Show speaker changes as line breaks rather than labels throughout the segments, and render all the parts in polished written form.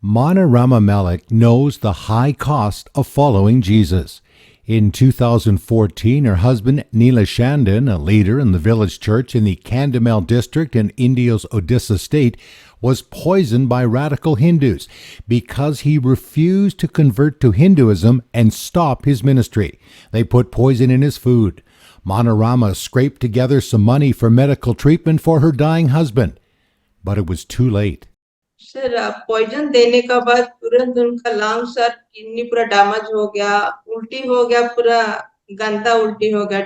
Manarama Malik knows the high cost of following Jesus. In 2014, her husband Neela Shandon, a leader in the village church in the Kandamel district in India's Odisha state, was poisoned by radical Hindus because he refused to convert to Hinduism and stop his ministry. They put poison in his food. Manarama scraped together some money for medical treatment for her dying husband, but it was too late.
Sir poison देने का बाद तुरंत उनका lung sir kidney पूरा damage हो गया, उल्टी हो गया, पूरा गंदा उल्टी हो गया,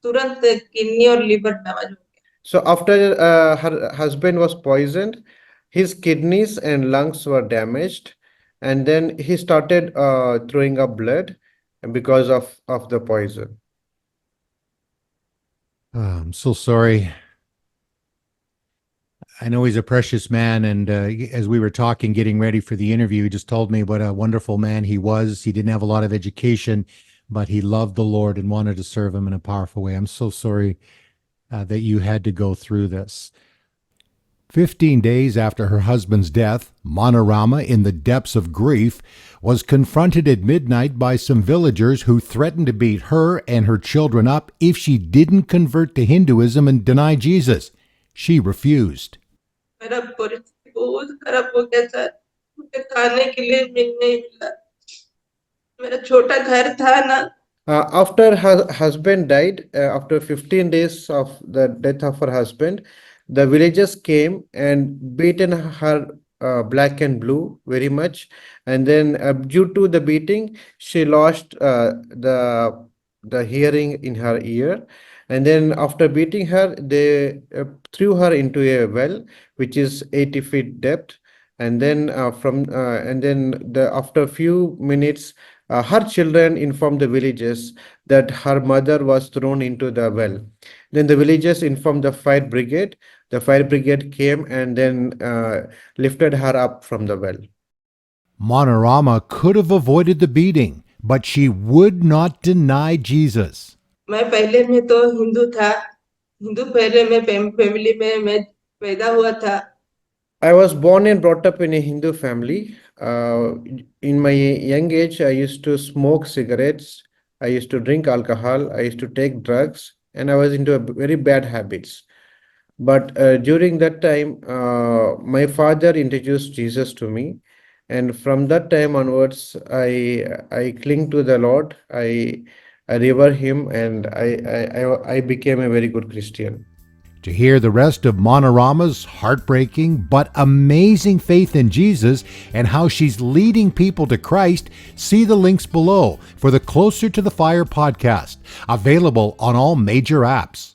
तुरंत किडनी और लिवर डैमेज हो गया.
So after her husband was poisoned, his kidneys and lungs were damaged, and then he started throwing up blood because of the poison.
I'm so sorry. I know he's a precious man, and as we were talking, getting ready for the interview, he just told me what a wonderful man he was. He didn't have a lot of education, but he loved the Lord and wanted to serve him in a powerful way. I'm so sorry that you had to go through this. 15 days after her husband's death, Manarama, in the depths of grief, was confronted at midnight by some villagers who threatened to beat her and her children up if she didn't convert to Hinduism and deny Jesus. She refused.
मेरा परिस्थिति बहुत खराब हो गया sir, मुझे खाने के लिए मिल नहीं मिला, मेरा छोटा घर था ना.
After her husband died, after 15 days of the death of her husband, the villagers came and beaten her black and blue very much. And then due to the beating, she lost the hearing in her ear. And then after beating her, they threw her into a well, which is 80 feet depth. And then after a few minutes, her children informed the villagers that her mother was thrown into the well. Then the villagers informed the fire brigade. The fire brigade came and then lifted her up from the well.
Manarama could have avoided the beating, but she would not deny Jesus.
मैं पहले में तो हिंदू था, हिंदू पहले में family में मैं पैदा हुआ था.
I was born and brought up in a Hindu family. In my young age, I used to smoke cigarettes. I used to drink alcohol. I used to take drugs, and I was into very bad habits. But during that time, my father introduced Jesus to me, and from that time onwards, I cling to the Lord. I revere Him, and I became a very good Christian.
To hear the rest of Manarama's heartbreaking but amazing faith in Jesus and how she's leading people to Christ, see the links below for the Closer to the Fire podcast, available on all major apps.